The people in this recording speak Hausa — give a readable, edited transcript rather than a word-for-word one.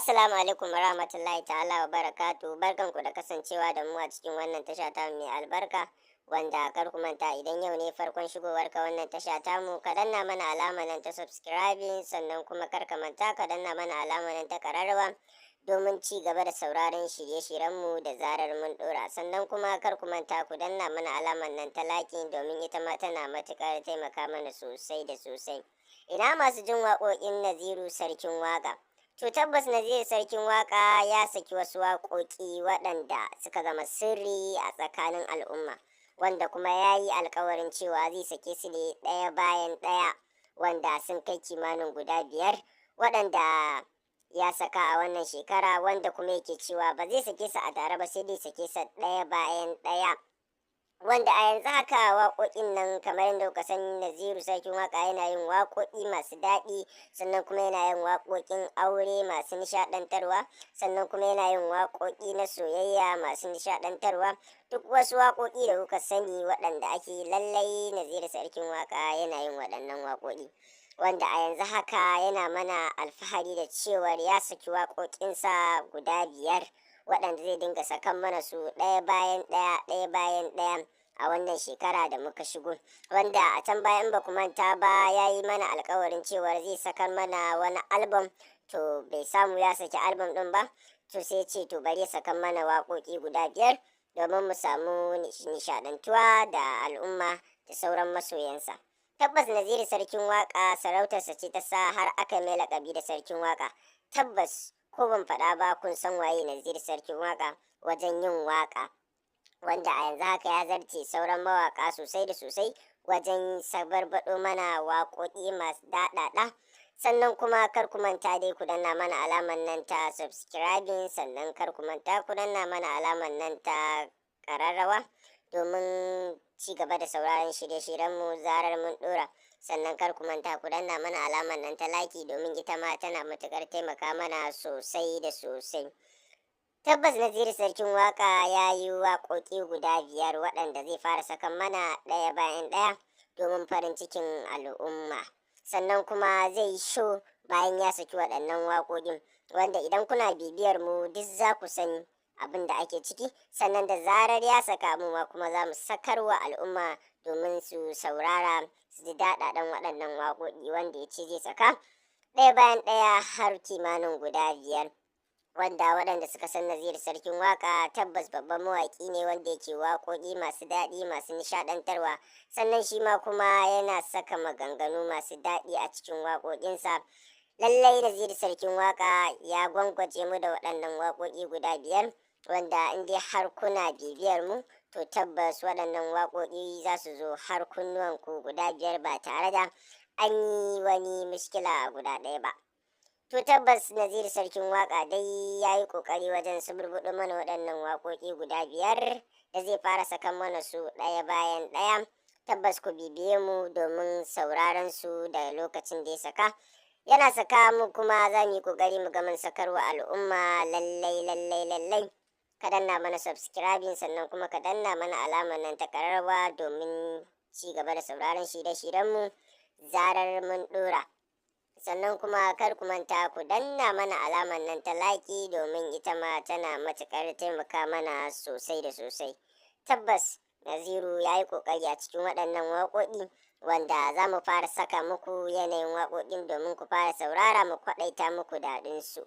Assalamu alaikum warahmatullahi ta'ala wa barakatu. Barkanku da kasancewa da mu a cikin wannan tasha ta mai albarka, wanda kar ku manta idan yau ne farkon shigowar ka wannan tasha ta mu, ka danna mana alama nan ta subscribing, sannan kuma kar ka manta ka danna mana alama nan ta kararrawa domin ci gaba da sauraron shirye-shiryen mu da zarar mun dora. Sannan kuma kar ku manta ku danna mana alaman nan ta like domin ita ma tana matukar taimaka mana sosai da sosai. Ina masu jin waƙoƙin Naziru Sarkin Waka. To tabbas Naziru Sarkin Waka ya saki wasu waƙoƙi waɗanda suka zama sirri a tsakanin al'umma, wanda kuma ya yi alkawarin cewa zai sake su ne ɗaya bayan ɗaya, wanda sun kai kimanin guda 5 waɗanda ya saka a wannan shekara, wanda kuma yake cewa ba zai sake su a tare ba sai dai sake su ɗaya bayan ɗaya. Wanda a yanzu haka waƙoƙin nan kamar yadda kuka sani, Naziru Sarkin Waka yana yin waƙoƙi masu daɗi, sannan kuma yana yin waƙoƙin aure masu nishaɗantarwa, sannan kuma yana yin waƙoƙi na soyayya masu nishaɗantarwa. Duk wasu waƙoƙi da kuka sani waɗanda ake lallai Naziru Sarkin Waka yana yin waɗannan waƙoƙi. Wanda a yanzu haka yana mana alfahari da cewar ya saki waƙoƙinsa guda 5 waɗanda zai dinga sakan mana su ɗaya bayan ɗaya a wannan shekara da muka shigo, wanda a can bayan ba ku manta ba ya yi mana alkawarin cewar zai sakar mana wani album, to bai samu ya saki album ɗin ba, to sai ce to bari ya sakan mana waƙoƙi guda 5 domin mu samu nishaɗantuwa da al'umma da sauran masoyansa. Tabbas Naziru Sarkin Waka sarautarsa ce ta sa har aka mai laƙabi da Sarkin Waka. Tabbas ko ban faɗa ba kun san waye Naziru Sarkin Waka wajen yin waka, wanda a yanzu haka ya zarce sauran mawaka sosai da sosai wajen sabarbaɗo mana waƙoƙi masu daɗaɗa. Sannan kuma kar ku manta dai ku danna mana alaman nan ta subscribing, sannan kar ku manta ku danna mana alaman nan ta ƙararrawa domin ci gaba da sauraron shirye-shiryenmu zarar mun ɗora. Sannan kar ku manta ku danna mana alaman nan ta like domin ita ma tana matuƙar taimaka mana sosai da sosai. Tabbas Naziru Sarkin Waka ya yi waƙoƙi guda 5 waɗanda zai fara sakan mana ɗaya bayan ɗaya domin farin cikin al'umma. Sannan kuma zai yi show bayan ya saki waɗannan waƙoƙin, wanda idan kuna bibiyar mu duk za ku sani abin da ake ciki. Sannan da zarar ya saka mu ma kuma za mu sakarwa al'umma domin su saurara su ji daɗaɗan waɗannan waƙoƙi wanda ya ce zai saka ɗaya bayan ɗaya har kimanin guda 5. Wanda waɗanda suka san Naziru Sarkin Waka tabbas babban mawaƙi ne wanda yake waƙoƙi masu daɗi masu nishaɗantarwa, sannan shi ma kuma yana saka maganganu masu daɗi a cikin waƙoƙinsa. Lallai Naziru Sarkin Waka ya gwangwaje mu da waɗannan waƙoƙi guda 5, wanda in dai har kuna bibiyar mu to tabbas waɗannan waƙoƙi za su zo har kunnuwanku guda 5 ba tare da an yi wani mushkila a guda ɗaya ba. To tabbas Naziru Sarkin Waka dai ya yi ƙoƙari wajen suburbuɗo mana waɗannan waƙoƙi guda 5 da zai fara sakan mana su ɗaya bayan ɗaya. Tabbas ku bibiye mu domin sauraron su da lokacin da ya saka. Yana saka mu kuma za mu yi ƙoƙari mu ga mun sakarwa al'umma lallai. Ka danna mana subscribing, sannan kuma ka danna mana alamar nan ta ƙararrawa domin ci gaba da sauraron shirye-shiryenmu zarar mun ɗora. Sannan kuma kar ku manta ku danna mana alamar nan ta like domin ita ma tana matuƙar taimaka mana sosai da sosai. Tabbas Naziru ya yi ƙoƙari a cikin waɗannan waƙoƙi, wanda za mu fara saka muku yanayin waƙoƙin domin ku fara saurara mu kwaɗaita muku daɗinsu.